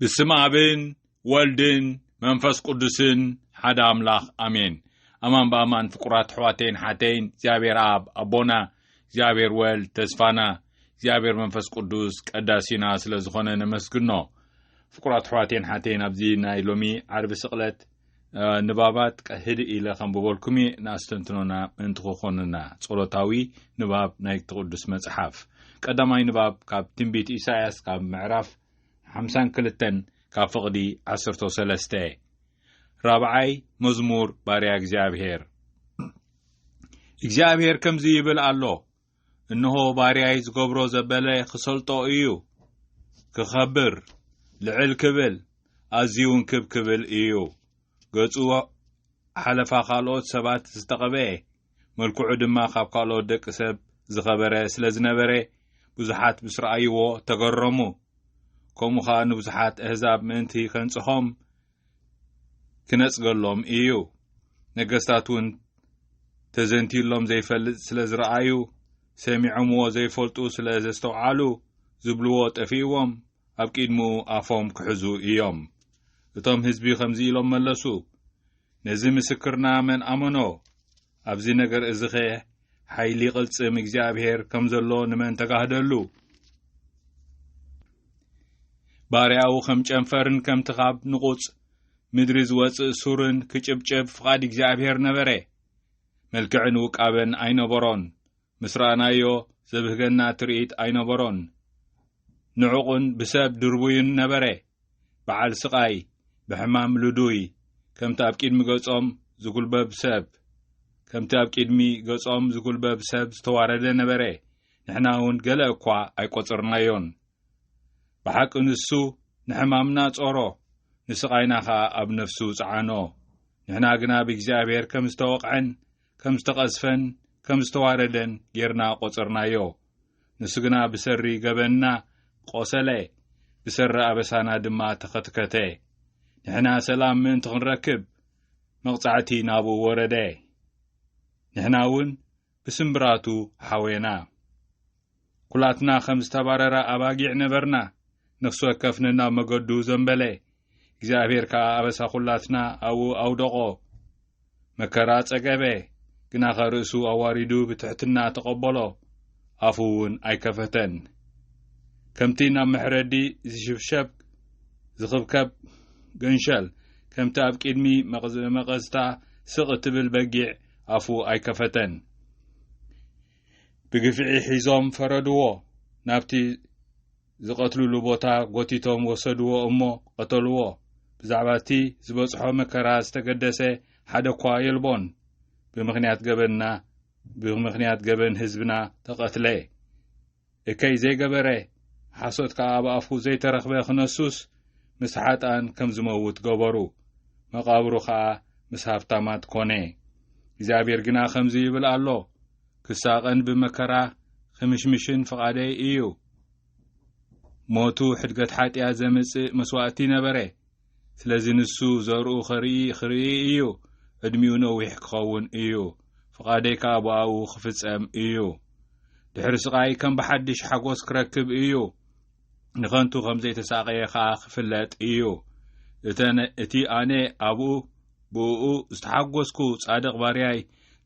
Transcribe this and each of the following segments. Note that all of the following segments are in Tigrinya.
بسم أبين والدين منفس قدسين حدا أملاخ أمين أمان بأمان فقرات حواتين حاتين زيابير آب أبونا زيابير ويل تسفانا زيابير منفس قدس قداسينا سلزخونا نمسكنو فقرات حواتين حاتين أبزينا إلومي عرب سقلت نبابات كهد إلى خنبوبولكمي ناستنتنونا انتخوخوننا صلوتاوي نباب نايك تقدس مصحف قداماي نباب كاب تنبيت إساياس كاب معرف 52 كاب فقدي 13 رابعي مزمور باريا እግዚአብሔር ከምዚ ይብል ኣሎ እነሆ ባሪያይ ዝገብሮ ዘበለ ክሰልጦ እዩ ክኸብር ልዕል ክብል ኣዝዩን ክብል እዩ ገጹ ሓለፋ ካልኦት ሰባት ዝተቐበአ መልክዑ ድማ ካብ ካልኦት ደቂ ሰብ ዝኸበረ ስለ ዝነበረ ብዙሓት ብስራእይዎ ተገረሙ ከምኡ ኸኣ ንብዙሓት ኣሕዛብ ምእንቲ ከንጽሖም ክነጽገሎም እዩ ነገስታት እውን ተዘንቲሎም ዘይፈልጥ ስለ ዝረአዩ ሰሚዖምዎ ዘይፈልጡ ስለ ዘስተውዓሉ ዝብልዎ ጠፊዎም ኣብ ቂድሚኡ ኣፎም ክሕዙ እዮም እቶም ህዝቢ ከምዚ ኢሎም መለሱ ነዚ ምስክርና መን ኣመኖ ኣብዚ ነገር እዚ ኸ ሓይሊ ቅልጽም እግዚአብሔር ከም ዘሎ ንመን ተጋህደሉ ባሪያው ከም ጨንፈርን ከም ትኻብ ንቁጽ ምድሪ ዝወፅእ ሱርን ክጭብጭብ ፍቓድ እግዚአብሔር ነበረ መልክዕን ውቃበን ኣይነበሮን ምስራናዮ ዘብህገና ትርኢት ኣይነበሮን ንዑቕን ብሰብ ድርቡይን ነበረ በዓል ስቃይ ብሕማም ልዱይ ከምቲ ኣብ ቂድሚ ገጾም ዝጉልበብ ሰብ ከምቲ ኣብ ቂድሚ ገጾም ዝጉልበብ ሰብ ዝተዋረደ ነበረ ንሕና እውን ገለ እኳ ኣይቈጽርናዮን ብሓቂ ንሱ ንሕማምና ጾሮ ንስቃይና ኸኣ ኣብ ነፍሱ ጸዓኖ ንሕና ግና ብእግዚአብሔር ከም ዝተወቕዐን ከም ዝተቐስፈን ከም ዝተዋረደን ጌርና ቈጽርናዮ ንሱ ግና ብሰሪ ገበና ቆሰለ ብሰሪ ኣበሳና ድማ ተኸትከተ ንሕና ሰላም ምእንቲ ክንረክብ መቕጻዕቲ ናብኡ ወረደ ንሕና እውን ብስምብራቱ ሓዌና ኩላትና ከም ዝተባረረ ኣባጊዕ ነበርና ነፍሱ ወከፍና ናብ መገዱ ዘንበለ እግዚአብሔር ከኣ ኣበሳ ኩላትና ኣብኡ ኣውደቆ መከራ ጸገበ ግና ኸርእሱ ኣዋሪዱ ብትሕትና ተቐበሎ ኣፉ እውን ኣይከፈተን ከምቲ ናብ ምሕረዲ ዝሽብሸብ ዝኽብከብ ገንሸል ከምቲ ኣብ ቂድሚ መቐዝታ ስቕ ትብል በጊዕ ኣፉ ኣይከፈተን ብግፍዒ ሒዞም ፈረድዎ ናብቲ ዝቐትሉሉ ቦታ ጎቲቶም ወሰድዎ እሞ ቀተልዎ ብዛዕባ እቲ ዝበጽሖ መከራ ዝተገደሰ ሓደ እኳ የልቦን ብምኽንያት ገበን ህዝብና ተቐትለ እከይ ዘይገበረ ሓሶት ከዓ ኣብ ኣፉ ዘይተረኽበ ክነሱስ ምስ ሓጣን ከም ዝመውት ገበሩ መቃብሩ ከዓ ምስ ሃብታማት ኮነ እግዚአብሔር ግና ከምዚ ይብል ኣሎ ክሳቐን ብመከራ ክምሽምሽን ፍቓደይ እዩ ሞቱ ሕድገት ሓጢኣት ዘምጽእ መስዋዕቲ ነበረ ስለዚ ንሱ ዘርኡ ኽርኢ እዩ ዕድሚኡ ነዊሕ ክኸውን እዩ ፍቓደይ ከዓ ብኣኡ ክፍጸም እዩ ድሕሪ ስቃይ ከም ብሓድሽ ሓጎስ ክረክብ እዩ ንኸንቱ ከም ዘይተሳቀየ ከዓ ክፍለጥ እዩ እቲ ኣነ ብኡ ዝተሓጐስኩ ጻድቕ ባርያይ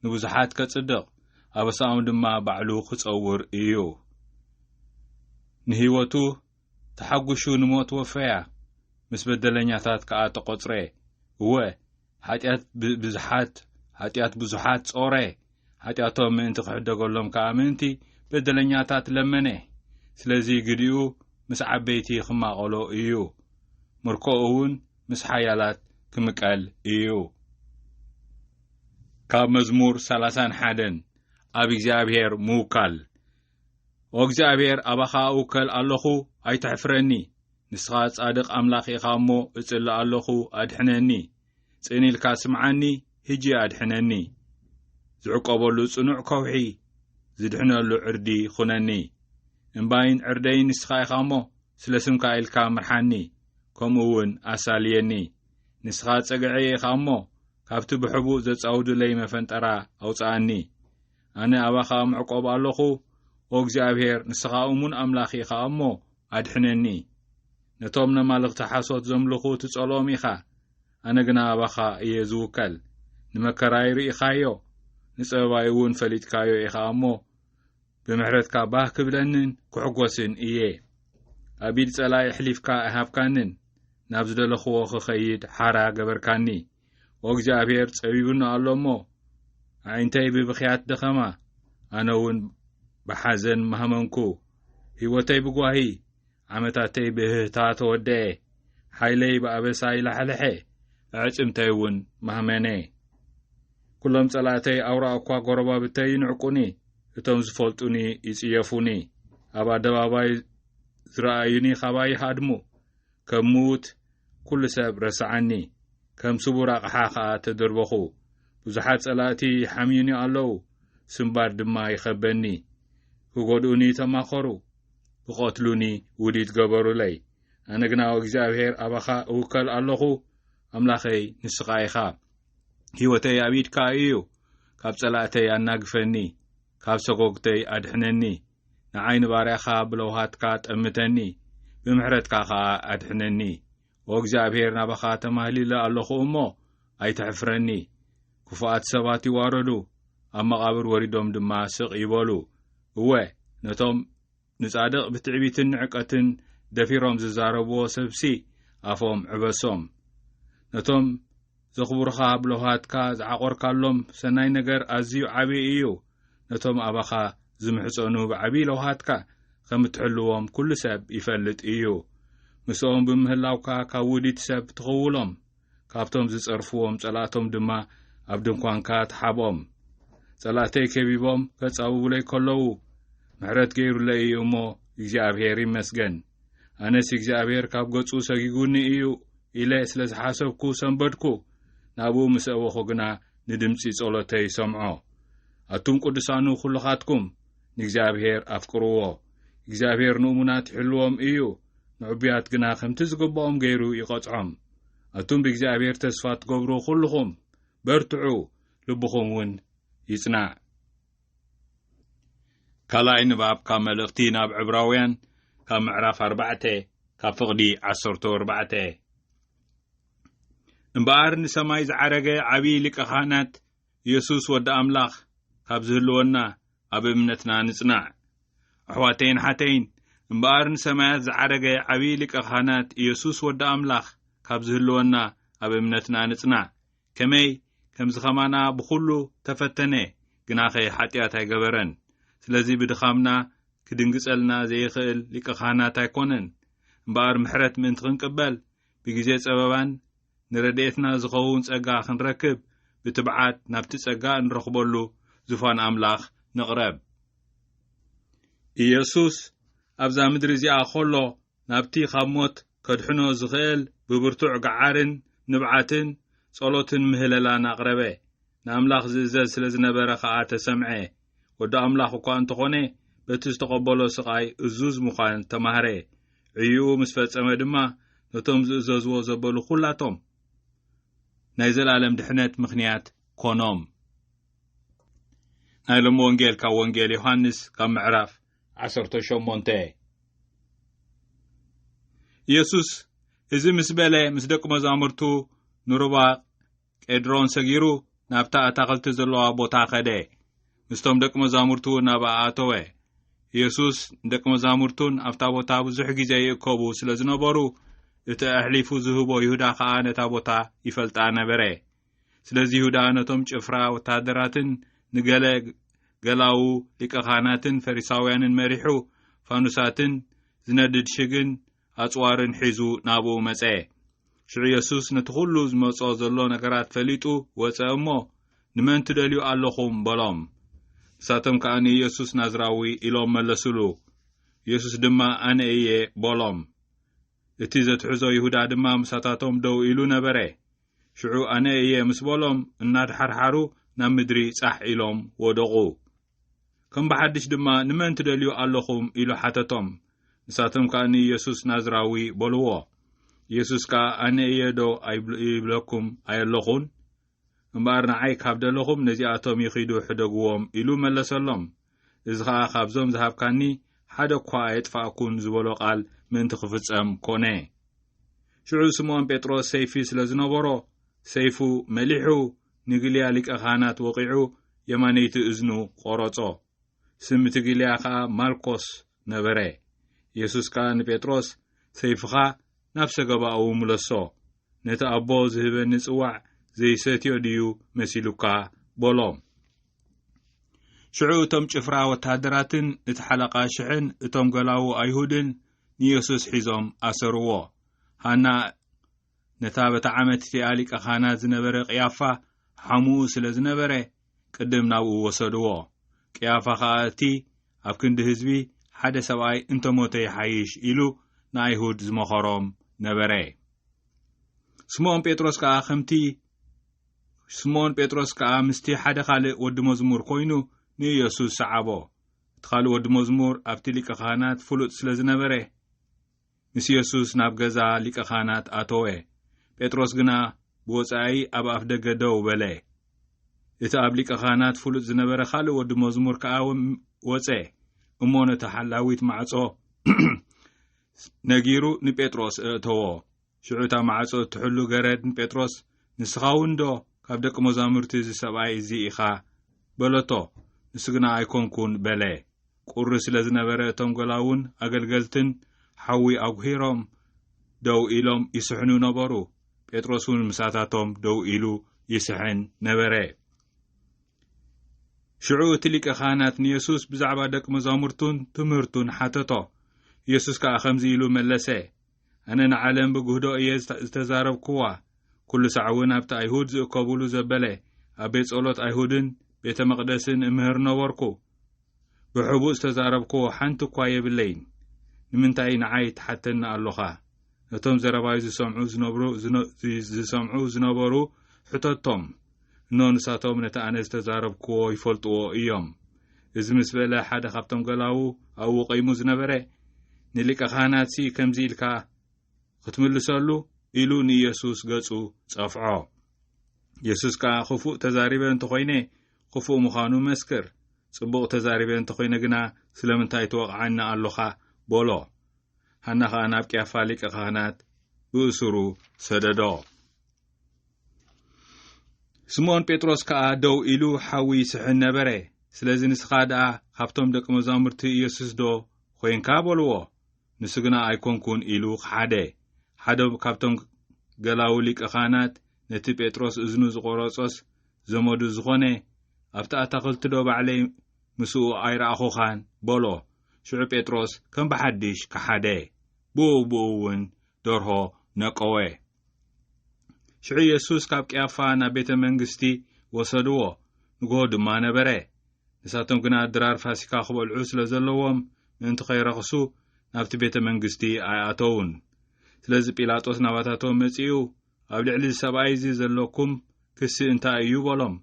ንብዙሓት ከጽድቕ ኣበሳኦም ድማ ባዕሉ ክጸውር እዩ ንህይወቱ ተሓጕሹ ንሞት ወፈያ ምስ በደለኛታት ከዓ ተቖጽረ እወ ኃጢአት ብዙሓት ጾረ ኃጢአቶም ምእንቲ ክሕደገሎም ከዓ ምእንቲ በደለኛታት ለመነ ስለዚ ግዲኡ ምስ ዓበይቲ ክማቐሎ እዩ ምርኮኡ እውን ምስ ሓያላት ክምቀል እዩ ካብ መዝሙር 31 ኣብ እግዚአብሔር ምውካል ኦ እግዚአብሔር ኣባኻ እውከል ኣለኹ ኣይተሕፍረኒ ንስኻ ጻድቕ ኣምላኽ ኢኻ እሞ እጽሊ ኣለኹ ኣድሕነኒ ጽኒኢልካ ስምዓኒ ሕጂ ኣድሕነኒ ዝዕቀበሉ ጽኑዕ ከውሒ ዝድሕነሉ ዕርዲ ኹነኒ እምባይን ዕርደይን ንስኻ ኢኻ እሞ ስለ ስምካ ኢልካ ምርሓኒ ከምኡ እውን ኣሳልየኒ ንስኻ ጸግዐ ኢኻ እሞ ካብቲ ብሕቡእ ዘጻውዱለይ መፈንጠራ ኣውፅኣኒ ኣነ ኣባኻ ምዕቆብ ኣለኹ ኦ እግዚአብሔር ንስኻ እሙን ኣምላኽ ኢኻ እሞ ኣድሕነኒ ነቶም ነማልኽቲ ሓሶት ዘምልኹ ትጸሎም ኢኻ ኣነ ግና ኣባኻ እየ ዝውከል ንመከራይ ርኢኻዮ ንጸባይ እውን ፈሊጥካዮ ኢኻ እሞ ብምሕረትካ ባህ ክብለንን ክሕጐስን እየ ኣቢድ ጸላይ ሕሊፍካ ኣሃብካንን ናብ ዝደለኽዎ ክኸይድ ሓራ ገበርካኒ ወእግዚአብሔር ጸቢቡና ኣሎ እሞ ዓይንተይ ብብኽያት ደኸማ ኣነ እውን ብሓዘን መሃመንኩ ህይወተይ ብጓሂ ዓመታተይ ብህታ ተወደአ ሓይለይ ብኣበሳይ ላሕልሐ ኣዕጽምተይ እውን መሃመነ ኩሎም ጸላእተይ ኣውራ እኳ ጎረባብተይ ንዕቁኒ እቶም ዝፈልጡኒ ይጽየፉኒ ኣብ ኣደባባይ ዝረአዩኒ ኻባይ ሃድሙ ከም ሙት ኩሉ ሰብ ረስዓኒ ከም ስቡር ኣቕሓ ኸኣ ተደርበኹ ብዙሓት ጸላእቲ ሓምዩኒ ኣለዉ ስምባር ድማ ይኸበኒ ክጐድኡኒ ተማኸሩ ብቐትሉኒ ውዲት ገበሩለይ ኣነ ግና እግዚኣብሔር ኣባኻ እውከል ኣለኹ ኣምላኸይ ንስኻ ኢኻ ህይወተይ ኣብ ኢድካ እዩ ካብ ጸላእተይ ኣናግፈኒ ካብ ሰጎግተይ ኣድሕነኒ ንዓይኒ ባርያኻ ብለውሃትካ ጠምተኒ ብምሕረትካ ኸኣ ኣድሕነኒ ወእግዚአብሔር ናባኻ ተማህሊለ ኣለኹ እሞ ኣይተሕፍረኒ ክፉኣት ሰባት ይዋረዱ ኣብ መቓብር ወሪዶም ድማ ስቕ ይበሉ እወ ነቶም ንጻድቕ ብትዕቢትን ንዕቀትን ደፊሮም ዝዛረብዎ ሰብሲ ኣፎም ዕበሶም ነቶም ዘኽቡርኻ ብለውሃትካ ዝዓቖርካሎም ሰናይ ነገር ኣዝዩ ዓብዪ እዩ ነቶም ኣባኻ ዝምሕፀኑ ብዓብዪ ለውሃትካ ከም እትሕልዎም ኩሉ ሰብ ይፈልጥ እዩ ምስኦም ብምህላውካ ካብ ውዲት ሰብ ትኸውሎም ካብቶም ዝጸርፍዎም ጸላእቶም ድማ ኣብ ድንኳንካ ትሓቦም ጸላእተይ ከቢቦም ከጻውቡለይ ከለዉ ምሕረት ገይሩለይ እዩ እሞ እግዚኣብሔር ይመስገን ኣነስ እግዚኣብሔር ካብ ገጹ ሰጊጉኒ እዩ ኢለ ስለ ዝሓሰብኩ ሰንበድኩ ናብኡ ምስ ኣወኹ ግና ንድምፂ ጸሎተይ ሰምዖ ኣቱም ቅዱሳኑ ኩልኻትኩም ንእግዚኣብሔር ኣፍቅርዎ እግዚኣብሔር ንእሙናት ይሕልዎም እዩ ንዕቡያት ግና ከምቲ ዝግብኦም ገይሩ ይቐጽዖም ኣቱም ብእግዚኣብሔር ተስፋ ትገብሩ ኩልኹም በርትዑ ልብኹም እውን ይጽናዕ ካልኣይ ንባብ ካብ መልእኽቲ ናብ ዕብራውያን ካብ ምዕራፍ 4 ካብ ፍቕዲ 14 እምበኣር ንሰማይ ዝዓረገ ዓብዪ ሊቀ ካህናት ኢየሱስ ወዲ ኣምላኽ ካብ ዝህልወና ኣብ እምነትና ንጽናዕ ኣሕዋተይን ሓተይን እምበኣር ንሰማያት ዝዓረገ ዓብዪ ሊቀ ካህናት ኢየሱስ ወዲ ኣምላኽ ካብ ዝህልወና ኣብ እምነትና ንጽናዕ ከመይ ከም ዝኸማና ብኹሉ ተፈተነ ግናኸ ሓጢኣት ኣይገበረን ስለዚ ብድኻምና ክድንግጸልና ዘይኽእል ሊቀ ካህናት ኣይኮነን እምበኣር ምሕረት ምእንቲ ክንቅበል ብግዜ ጸበባን ንረድኤትና ዝኸውን ጸጋ ክንረክብ ብትብዓት ናብቲ ጸጋ እንረኽበሉ ዙፋን ኣምላኽ ንቕረብ ኢየሱስ ኣብዛ ምድሪ እዚኣ ኸሎ ናብቲ ካብ ሞት ከድሕኖ ዝኽእል ብብርቱዕ ገዓርን ንብዓትን ጸሎትን ምህለላን ኣቕረበ ንኣምላኽ ዝእዘዝ ስለ ዝነበረ ኸኣ ተሰምዐ ወዲ ኣምላኽ እኳ እንተኾነ በቲ ዝተቐበሎ ስቓይ እዙዝ ምዃን ተማህረ ዕዩኡ ምስ ፈጸመ ድማ ነቶም ዝእዘዝዎ ዘበሉ ኩላቶም ናይ ዘላለም ድሕነት ምኽንያት ኮኖም ናይ ሎሚ ወንጌል ካብ ወንጌል ዮሐንስ ካብ ምዕራፍ 18 ኢየሱስ እዚ ምስ በለ ምስ ደቂ መዛሙርቱ ንሩባ ቄድሮን ሰጊሩ ናብታ ኣታኽልቲ ዘለዋ ቦታ ኸደ ምስቶም ደቂ መዛሙርቱ ናብ ኣተወ ኢየሱስ ደቂ መዛሙርቱን ኣብታ ቦታ ብዙሕ ግዜ ይእከቡ ስለ ዝነበሩ እቲ ኣሕሊፉ ዝህቦ ይሁዳ ኸኣ ነታ ቦታ ይፈልጣ ነበረ ስለዚ ይሁዳ ነቶም ጭፍራ ወታደራትን ንገለ ገላው ሊቀ ካህናትን ፈሪሳውያንን መሪሑ ፋኑሳትን ዝነድድ ሽግን ኣጽዋርን ሒዙ ናብኡ መጸ ሽዑ ኢየሱስ ነቲ ኩሉ ዝመጾ ዘሎ ነገራት ፈሊጡ ወፀ እሞ ንመን ትደልዩ ኣለኹም በሎም ንሳቶም ከዓ ንኢየሱስ ናዝራዊ ኢሎም መለሱሉ ኢየሱስ ድማ ኣነ እየ በሎም እቲ ዘትሕዞ ይሁዳ ድማ ምሳታቶም ደው ኢሉ ነበረ ሽዑ ኣነ እየ ምስ በሎም እናድሓርሓሩ ናብ ምድሪ ጻሕ ኢሎም ወደቑ ከም ብሓድሽ ድማ ንመን ትደልዩ ኣለኹም ኢሉ ሓተቶም ንሳቶም ከዓ ንኢየሱስ ናዝራዊ በልዎ ኢየሱስ ከዓ ኣነ እየ ዶ ኣይብለኩም ኣየለኹን እምበኣር ንዓይ ካብ ደለኹም ነዚኣቶም ይኺዱ ሕደግዎም ኢሉ መለሰሎም እዚ ከዓ ካብዞም ዝሃብካኒ ሓደ እኳ ኣየጥፋእኩን ዝበሎ ቃል ምእንቲ ክፍጸም ኮነ። ሽዑ ስምዖን ጴጥሮስ ሰይፊ ስለ ዝነበሮ ሰይፉ መሊሑ ንግልያ ሊቀ ካህናት ወቂዑ የማነይቲ እዝኑ ቆረጾ። ስም እቲ ግልያ ከዓ ማልኮስ ነበረ። ኢየሱስ ከዓ ንጴጥሮስ ሰይፍኻ ናብ ሰገባኡ ምለሶ፣ ነቲ ኣቦ ዝህበኒ ጽዋዕ ዘይሰትዮ ድዩ መሲሉካ በሎም። ሽዑ እቶም ጭፍራ ወታደራትን እቲ ሓለቓ ሽሕን እቶም ገላዉ ኣይሁድን ንኢየሱስ ሒዞም ኣሰርዎ። ሃና ነታ በታ ዓመት እቲኣ ሊቀ ካህናት ዝነበረ ቅያፋ ሓሙኡ ስለ ዝነበረ ቅድም ናብኡ ወሰድዎ። ቅያፋ ከዓ እቲ ኣብ ክንዲ ህዝቢ ሓደ ሰብኣይ እንተሞተ ይሓይሽ ኢሉ ንኣይሁድ ዝመኸሮም ነበረ። ስምዖን ጴጥሮስ ከዓ ምስቲ ሓደ ካልእ ወዲ መዝሙር ኮይኑ ንኢየሱስ ሰዓቦ። እቲ ካልእ ወዲ መዝሙር ኣብቲ ሊቀ ካህናት ፍሉጥ ስለ ዝነበረ ምስ ኢየሱስ ናብ ገዛ ሊቀ ካህናት ኣተወ። ጴጥሮስ ግና ብወፃኢ ኣብ ኣፍ ደገ ደው በለ። እቲ ኣብ ሊቀ ካህናት ፍሉጥ ዝነበረ ካልእ ወዲ መዝሙር ከዓ ወፀ እሞ ነቲ ሓላዊት ማዕጾ ነጊሩ ንጴጥሮስ እእተዎ። ሽዑታ ማዕጾ ትሕሉ ገረድ ንጴጥሮስ ንስኻ እውን ዶ ካብ ደቂ መዛሙርቲ እዚ ሰብኣይ እዚ ኢኻ በለቶ። ንሱ ግና ኣይኮንኩን በለ። ቁሪ ስለ ዝነበረ እቶም ገላውን ኣገልገልትን ሓዊ ኣጉሂሮም ደው ኢሎም ይስሕኑ ነበሩ። ጴጥሮስ እውን ምሳታቶም ደው ኢሉ ይስሕን ነበረ። ሽዑ እቲ ሊቀ ካህናት ንኢየሱስ ብዛዕባ ደቂ መዛሙርቱን ትምህርቱን ሓተቶ። ኢየሱስ ከዓ ከምዚ ኢሉ መለሰ፣ ኣነ ንዓለም ብጉህዶ እየ ዝተዛረብክዋ። ኩሉ ሰዕ እውን ኣብቲ ኣይሁድ ዝእከብሉ ዘበለ ኣብ ቤት ጸሎት ኣይሁድን ቤተ መቕደስን እምህር ነበርኩ። ብሕቡእ ዝተዛረብክዎ ሓንቲ እኳ የብለይን። ንምንታይ ንዓይ ትሓተና ኣለኻ? ነቶም ዘረባይ ዝሰምዑ ዝነበሩ ሕተቶም እኖ ንሳቶም ነቲ ኣነ ዝተዛረብክዎ ይፈልጥዎ እዮም። እዚ ምስ በለ ሓደ ካብቶም ገላዉ ኣብኡ ቀይሙ ዝነበረ ንሊቀ ካህናት ከምዚ ኢልካ ክትምልሰሉ ኢሉ ንኢየሱስ ገጹ ጸፍዖ። ኢየሱስ ከዓ ክፉእ ተዛሪበ እንተኾይነ ክፉእ ምዃኑ መስክር፣ ጽቡቕ ተዛሪበ እንተኾይነ ግና ስለምንታይ ትወቕዓና ኣለኻ በሎ። ሃና ከዓ ናብ ቅያፋ ሊቀ ካህናት ብእስሩ ሰደዶ። ስምዖን ጴጥሮስ ከዓ ደው ኢሉ ሓዊ ይስሕን ነበረ። ስለዚ ንስኻ ደኣ ካብቶም ደቂ መዛሙርቲ ኢየሱስ ዶ ኮይንካ በልዎ። ንሱ ግና ኣይኮንኩን ኢሉ ክሓደ። ሓደ ካብቶም ገላዊ ሊቀ ካህናት ነቲ ጴጥሮስ እዝኑ ዝቆረጾስ ዘመዱ ዝኾነ ኣብቲ ኣታኽልቲ ዶ ባዕለይ ምስኡ ኣይረኣኹኻን በሎ። ሽዑ ጴጥሮስ ከም ብሓድሽ ክሓደ። ብኡ እውን ደርሆ ነቀወ። ሽዑ ኢየሱስ ካብ ቅያፋ ናብ ቤተ መንግስቲ ወሰድዎ። ንግሆ ድማ ነበረ። ንሳቶም ግና ድራር ፋሲካ ክበልዑ ስለ ዘለዎም ምእንቲ ከይረኽሱ ናብቲ ቤተ መንግስቲ ኣይኣተውን። ስለዚ ጲላጦስ ናባታቶም መጺኡ ኣብ ልዕሊ ሰብኣይ እዚ ዘለኩም ክሲ እንታይ እዩ በሎም።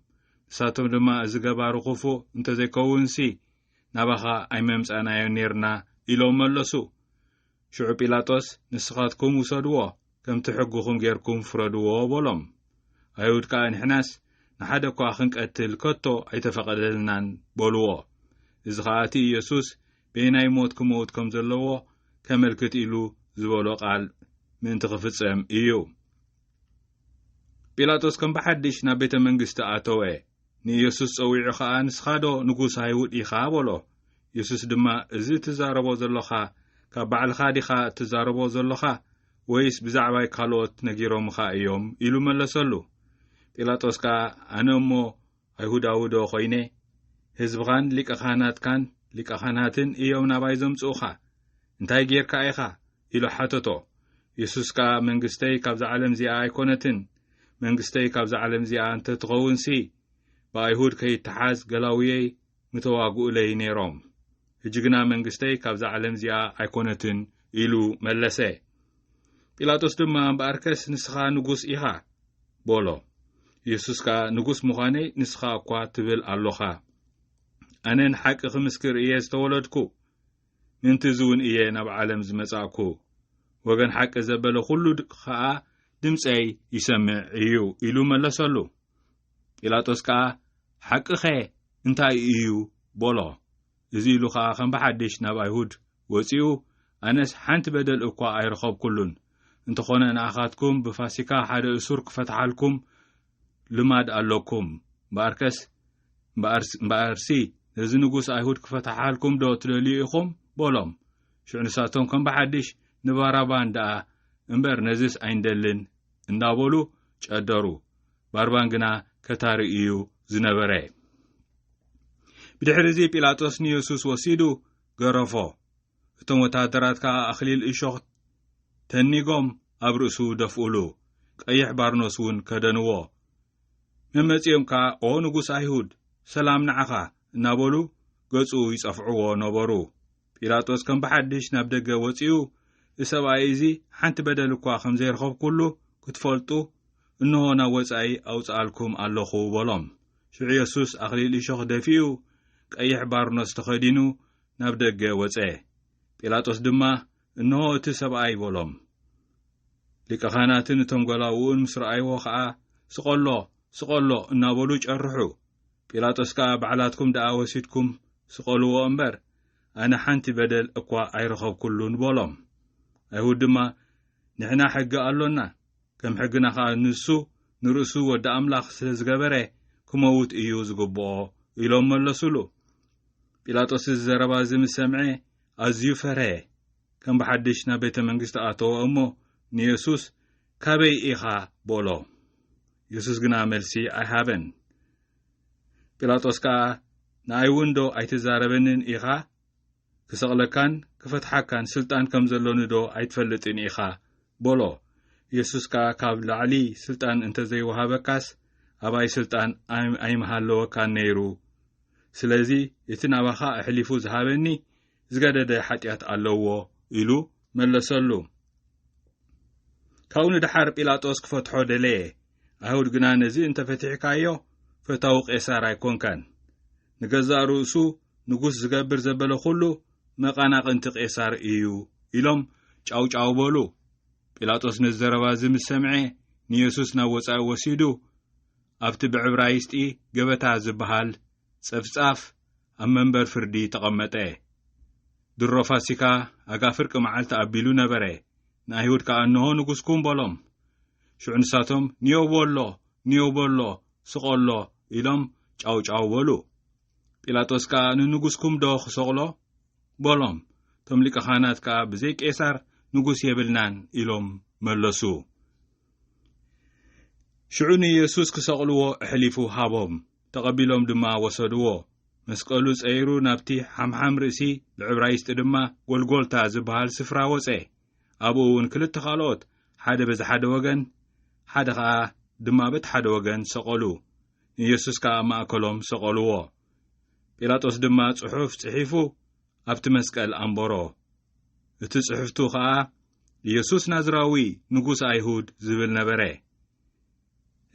ንሳቶም ድማ እዚ ገባሩ ክፉእ እንተዘይከውንሲ ናባኻ ኣይመምጻናዮ ነርና ኢሎም መለሱ። ሽዑ ጲላጦስ ንስኻትኩም ውሰድዎ፣ ከምቲ ሕጉኹም ጌርኩም ፍረድዎ በሎም። ኣይሁድ ከዓ ንሕናስ ንሓደ እኳ ክንቀትል ከቶ ኣይተፈቐደልናን በልዎ። እዚ ከዓ እቲ ኢየሱስ በናይ ሞት ክመውት ከም ዘለዎ ከመልክት ኢሉ ዝበሎ ቃል ምእንቲ ክፍጸም እዩ። ጲላጦስ ከም ብሓድሽ ናብ ቤተ መንግስቲ ኣተወ። ንኢየሱስ ጸዊዑ ከዓ ንስኻ ዶ ንጉስ ኣይሁድ ኢኻ በሎ። ኢየሱስ ድማ እዚ ትዛረቦ ዘለኻ ካብ ባዕልኻ ዲኻ ትዛረቦ ዘለኻ ወይስ ብዛዕባይ ካልኦት ነጊሮምኻ እዮም ኢሉ መለሰሉ። ጲላጦስ ከዓ ኣነ እሞ ኣይሁዳዊ ዶ ኮይነ ህዝብኻን ሊቀ ካህናትን እዮም ናባይ ዘምጽኡኻ፣ እንታይ ጌርካ ኢኻ ኢሉ ሓተቶ። ኢየሱስ ከዓ መንግስተይ ካብዛ ዓለም እዚኣ ኣይኮነትን። መንግስተይ ካብዛ ዓለም እዚኣ እንተትኸውንሲ ብኣይሁድ ከይተሓዝ ገላውየይ ምተዋግኡለይ ነይሮም። ሕጂ ግና መንግስተይ ካብዛ ዓለም እዚኣ ኣይኮነትን ኢሉ መለሰ። ጲላጦስ ድማ እምበኣርከስ ንስኻ ንጉስ ኢኻ በሎ። ኢየሱስ ከዓ ንጉስ ምዃነይ ንስኻ እኳ ትብል ኣለኻ። ኣነ ንሓቂ ክምስክር እየ ዝተወለድኩ፣ ምንቲ እውን እየ ናብ ዓለም ዝመጻእኩ። ወገን ሓቂ ዘበለ ኩሉ ከዓ ድምፀይ ይሰምዕ እዩ ኢሉ መለሰሉ። ጲላጦስ ከዓ ሓቂኸ እንታይ እዩ በሎ። እዚ ኢሉ ከዓ ከም ብሓድሽ ናብ ኣይሁድ ወፂኡ أنس حنت بدل أقوى أيرخب كلن انتخون نأخذكم بفاسكا حدا أسور كفتحالكم لماد ألوكم بأرسي نزي نقوس أيهود كفتحالكم دو تلليئكم بولم شو نساتهم كم بحدش نباربان دا امبر نزيس عندلن اندابولو چقدرو باربانگنا كتاري إيو زنبره بدحرزي بيلاطوس نيسوس وسيدو غرفو እቶም ወታደራት ከዓ ኣኽሊል እሾኽ ተኒጎም ኣብ ርእሱ ደፍኡሉ ቀይሕ ባርኖስ እውን ከደንዎ መመጺኦም ከዓ ኦ ንጉስ ኣይሁድ ሰላም ንዓኻ እናበሉ ገጹ ይጸፍዕዎ ነበሩ ጲላጦስ ከም በሓድሽ ናብ ደገ ወፂኡ እሰብኣይ እዚ ሓንቲ በደል እኳ ከም ዘይረኸብ ኩሉ ክትፈልጡ እንሆ ናብ ወጻኢ ኣውፅኣልኩም ኣለኹ በሎም ሽዑ ኢየሱስ ኣኽሊል እሾኽ ደፊኡ ቀይሕ ባርኖስ ተኸዲኑ ናብ ደገ ወፀ ጲላጦስ ድማ እንሆ እቲ ሰብኣይ በሎም ሊቀ ካህናትን እቶም ጓላውኡን ምስ ረኣይዎ ከዓ ስቆሎ እናበሉ ጨርሑ ጲላጦስ ከዓ ባዕላትኩም ደኣ ወሲድኩም ስቆልዎ እምበር ኣነ ሓንቲ በደል እኳ ኣይረኸብኩሉን በሎም ኣይሁድ ድማ ንሕና ሕጊ ኣሎና ከም ሕግና ከዓ ንርእሱ ወዲ ኣምላኽ ስለ ዝገበረ ክመውት እዩ ዝግብኦ ኢሎም መለሱሉ ጲላጦስ ዘረባ ዝምስ ሰምዐ ኣዝዩ ፈርሄ ከም በሓድሽ ናብ ቤተ መንግስቲ ኣተወ እሞ ንኢየሱስ ካበይ ኢኻ በሎ ኢየሱስ ግና መልሲ ኣይሃበን ጲላጦስ ከዓ ንኣይ እውን ዶ ኣይትዛረበንን ኢኻ ክሰቕለካን ክፈትሓካን ስልጣን ከም ዘለኒ ዶ ኣይትፈልጥን ኢኻ በሎ ኢየሱስ ከዓ ካብ ላዕሊ ስልጣን እንተዘይወሃበካስ ኣባይ ስልጣን ኣይመሃለወካን ነይሩ ስለዚ እቲ ናባኻ ኣሕሊፉ ዝሃበኒ ዝገደደ ሓጢኣት ኣለዎ ኢሉ መለሰሉ ካውኑ ድሓር ጲላጦስ ክፈትሖ ደለየ ኣይሁድ ግና ነዚ እንተፈቲሕካዮ ፈታው ቄሳር ኣይኮንካን ንገዛእ ርእሱ ንጉስ ዝገብር ዘበለ ኩሉ መቃናቅንቲ ቄሳር እዩ ኢሎም ጫውጫው በሉ ጲላጦስ ንዘረባ ዝምስ ሰምዐ ንኢየሱስ ናብ ወጻኢ ወሲዱ ኣብቲ ብዕብራይስጢ ገበታ ዝበሃል ጸፍጻፍ ኣብ መንበር ፍርዲ ተቐመጠ ድሮ ፋሲካ ኣጋፍርቂ መዓልቲ ኣቢሉ ነበረ ንኣይሁድ ከዓ እንሆ ንጉስኩም በሎም ሽዑ ንሳቶም ኒዮበሎ ስቆሎ ኢሎም ጫውጫው በሉ ጲላጦስ ከዓ ንንጉስኩም ዶ ክሰቕሎ በሎም ቶም ሊቀ ካህናት ከዓ ብዘይ ቄሳር ንጉስ የብልናን ኢሎም መለሱ ሽዑ ንኢየሱስ ክሰቕልዎ ኣሕሊፉ ሃቦም ተቐቢሎም ድማ ወሰድዎ መስቀሉ ጸይሩ ናብቲ ሓምሓም ርእሲ ብዕብራይስጢ ድማ ጎልጎልታ ዝበሃል ስፍራ ወፀ ኣብኡ እውን ክልተ ካልኦት ሓደ በዚ ሓደ ወገን ሓደ ከዓ ድማ በቲ ሓደ ወገን ሰቐሉ ንኢየሱስ ከዓ ማእከሎም ሰቐልዎ ጲላጦስ ድማ ጽሑፍ ጽሒፉ ኣብቲ መስቀል ኣንበሮ እቲ ጽሑፍቱ ከዓ ኢየሱስ ናዝራዊ ንጉስ ኣይሁድ ዝብል ነበረ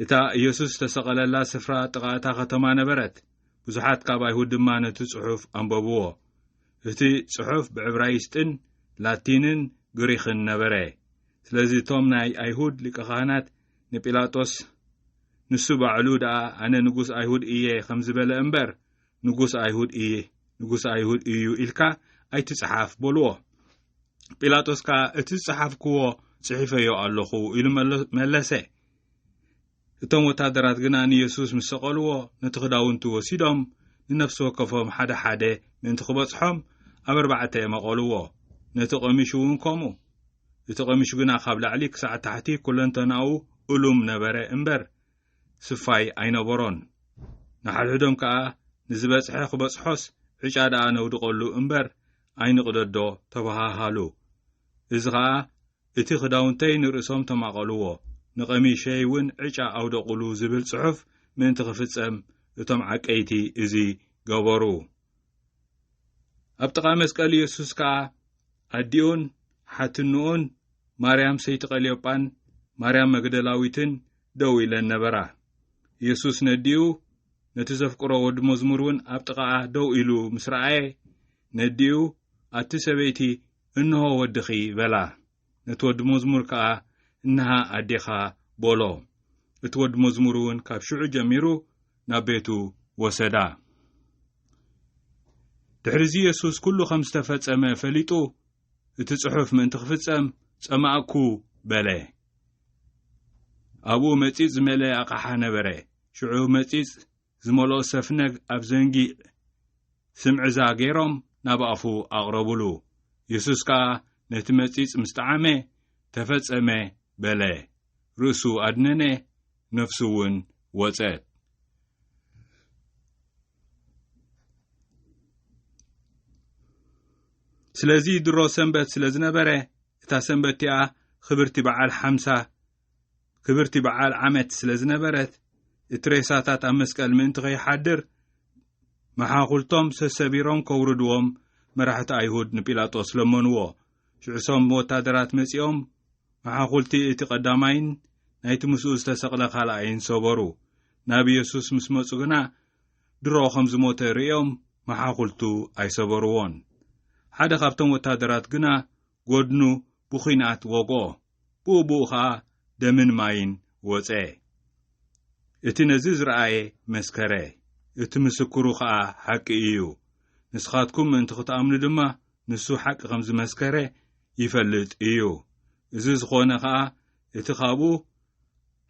እታ ኢየሱስ ተሰቐለላ ስፍራ ጥቓታ ከተማ ነበረት ብዙሓት ካብ ኣይሁድ ድማ ነቲ ጽሑፍ አንበብዎ እቲ ጽሑፍ ብዕብራይስጥን ላቲንን ግሪክን ነበረ ስለዚ ቶም ናይ ኣይሁድ ሊቀ ካህናት ንጲላጦስ ንሱ ባዕሉ ደኣ ኣነ ንጉስ ኣይሁድ እየ ከም ዝበለ እምበር ንጉስ ኣይሁድ እዩ ኢልካ ኣይትጽሓፍ በልዎ ጲላጦስ ከዓ እቲ ጽሓፍክዎ ጽሒፈዮ ኣለኹ ኢሉ መለሰ እቶም ወታደራት ግና ንኢየሱስ ምስ ሰቐልዎ ነቲ ክዳውንቱ ወሲዶም ንነፍሲ ወከፎም ሓደ ምእንቲ ክበጽሖም ኣብ 4 መቐልዎ ነቲ ቀሚሹ እውን ከምኡ እቲ ቀሚሹ ግና ካብ ላዕሊ ክሳዕ ታሕቲ ኩለንተናኡ እሉም ነበረ እምበር ስፋይ ኣይነበሮን ንሓድሕዶም ከዓ ንዝበጽሐ ክበጽሖስ ዕጫ ደኣ ነውድቐሉ እምበር ኣይንቕደዶ ተባሃሃሉ እዚ ከዓ እቲ ክዳውንተይ ንርእሶም ተማቐልዎ ንቐሚሸይ እውን ዕጫ ኣውደቑሉ ዝብል ጽሑፍ ምእንቲ ክፍጸም እቶም ዓቀይቲ እዚ ገበሩ ኣብ ጥቓ መስቀል ኢየሱስ ከዓ ኣዲኡን ሓትንኡን ማርያም ሰይቲ ቀልዮጳን ማርያም መግደላዊትን ደው ኢለን ነበራ ኢየሱስ ነዲኡ ነቲ ዘፍቅሮ ወዲ መዝሙር እውን ኣብ ጥቓኣ ደው ኢሉ ምስ ረኣየ ነዲኡ ኣቲ ሰበይቲ እንሆ ወድኺ በላ ነቲ ወዲ መዝሙር ከዓ እንሃ ኣዴኻ በሎ እቲ ወዲ መዝሙር እውን ካብ ሽዑ ጀሚሩ ናብ ቤቱ ወሰዳ ድሕሪ ኢየሱስ ኩሉ ከም ዝተፈጸመ ፈሊጡ እቲ ጽሑፍ ምእንቲ ክፍጸም ጸማእኩ በለ ኣብኡ መጺጽ ዝመለ ኣቕሓ ነበረ ሽዑ መጺጽ ዝመልኦ ሰፍነግ ኣብ ዘንጊ ስምዕዛ ገይሮም ናብ ኣፉ ኣቕረቡሉ ኢየሱስ ከዓ ነቲ መጺጽ ምስ ጣዓመ ተፈጸመ በለ ርእሱ ኣድነነ ነፍሱ እውን ወጸት ስለዚ ድሮ ሰንበት ስለ ዝነበረ እታ ሰንበት እቲኣ ክብርቲ በዓል ዓመት ስለ ዝነበረት እቲ ሬሳታት ኣብ መስቀል ምእንቲ ከይሓድር መሓኹልቶም ሰሰቢሮም ከውርድዎም መራሕቲ ኣይሁድ ንጲላጦስ ለመንዎ ሽዑሶም ወታደራት መጺኦም መሓኹልቲ እቲ ቀዳማይን ናይቲ ምስኡ ዝተሰቕለ ካልኣይን ሰበሩ ናብ ኢየሱስ ምስ መጹ ግና ድሮ ከም ዝሞተ ርእዮም መሓኹልቱ ኣይሰበርዎን ሓደ ካብቶም ወታደራት ግና ጎድኑ ብኹናት ወግኦ ብኡኡ ከዓ ደምን ማይን ወፀ እቲ ነዚ ዝረኣየ መስከረ እቲ ምስክሩ ከዓ ሓቂ እዩ ንስኻትኩም ምእንቲ ክትኣምኑ ድማ ንሱ ሓቂ ከም ዝመስከረ ይፈልጥ እዩ እዚ ዝኾነ ከዓ እቲ ካብኡ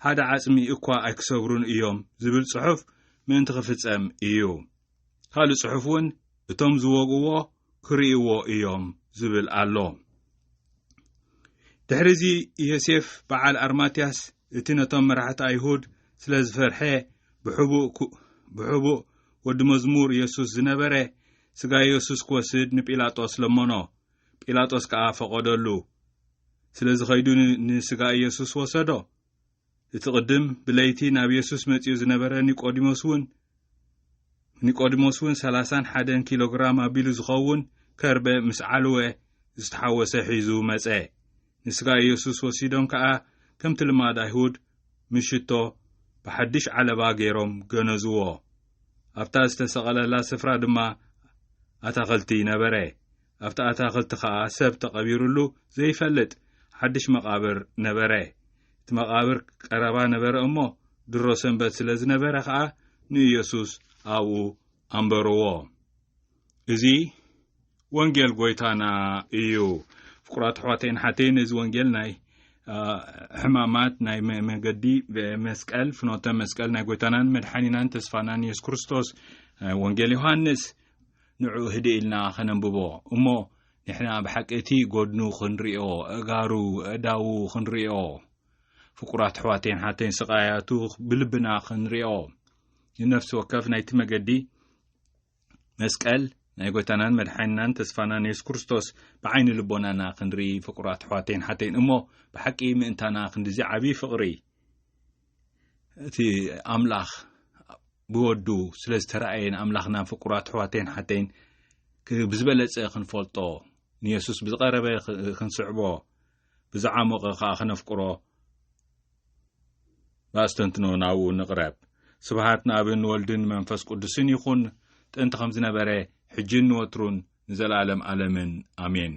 ሓደ ዓጽሚ እኳ ኣይክሰብሩን እዮም ዝብል ጽሑፍ ምእንቲ ክፍጸም እዩ ካልእ ጽሑፍ እውን እቶም ዝወግዎ ክርእይዎ እዮም ዝብል ኣሎ ድሕሪዚ ዮሴፍ በዓል ኣርማትያስ እቲ ነቶም መራሕቲ ኣይሁድ ስለ ዝፈርሐ ብሕቡእ ወዲ መዝሙር ኢየሱስ ዝነበረ ስጋ ኢየሱስ ክወስድ ንጲላጦስ ለመኖ ጲላጦስ ከዓ ፈቐደሉ ስለዚ ኸይዱ ንስጋ ኢየሱስ ወሰዶ እቲ ቅድም ብለይቲ ናብ ኢየሱስ መጺኡ ዝነበረ ኒቆዲሞስ እውን 31 ኪሎግራም ኣቢሉ ዝኸውን ከርበ ምስ ዓልወ ዝተሓወሰ ሒዙ መጸ ንስጋ ኢየሱስ ወሲዶም ከዓ ከምቲ ልማድ ኣይሁድ ምሽቶ ብሓድሽ ዓለባ ገይሮም ገነዝዎ ኣብታ ዝተሰቐለላ ስፍራ ድማ ኣታኽልቲ ነበረ ኣብታ ኣታኽልቲ ከዓ ሰብ ተቐቢሩሉ ዘይፈልጥ ሓድሽ መቃብር ነበረ እቲ መቃብር ቀረባ ነበረ እሞ ድሮ ሰንበት ስለ ዝነበረ ከዓ ንኢየሱስ ኣብኡ ኣንበርዎ እዚ ወንጌል ጎይታና እዩ ፍቁራት ኣሕዋተይን ሓተይን እዚ ወንጌል ናይ ሕማማት ናይ መገዲ መስቀል ፍኖተ መስቀል ናይ ጎይታናን መድሓኒናን ተስፋናን ኢየሱስ ክርስቶስ ወንጌል ዮሐንስ ንዑ ህድኢልና ኸነንብቦ እሞ ንሕና ብሓቂቲ ጎድኑ ክንሪኦ እጋሩ እዳው ክንሪኦ ፍቁራት ኣሕዋተይን ሓተይን ስቃያቱ ብልብና ክንሪኦ ንነፍሲ ወከፍ ናይቲ መገዲ መስቀል ናይ ጎይታናን መድሓኒናን ተስፋናን ኢየሱስ ክርስቶስ ብዓይኒ ልቦናና ክንርኢ ፍቁራት ኣሕዋተይን ሓተይን እሞ ብሓቂ ምእንታና ክንዲዚ ዓብዪ ፍቕሪ እቲ ኣምላኽ ብወዱ ስለ ዝተረኣየን ኣምላኽና ፍቁራት ኣሕዋተይን ሓተይን ብዝበለጸ ክንፈልጦ ንኢየሱስ ብዝቐረበ ክንስዕቦ ብዝዓመቐ ከዓ ክነፍቅሮ ባስተንትኖ ናብኡ ንቕረብ ስብሃት ንኣብን ወልድን መንፈስ ቅዱስን ይኹን ጥንቲ ከም ዝነበረ ሕጅን ወትሩን ንዘላለም ዓለምን ኣሜን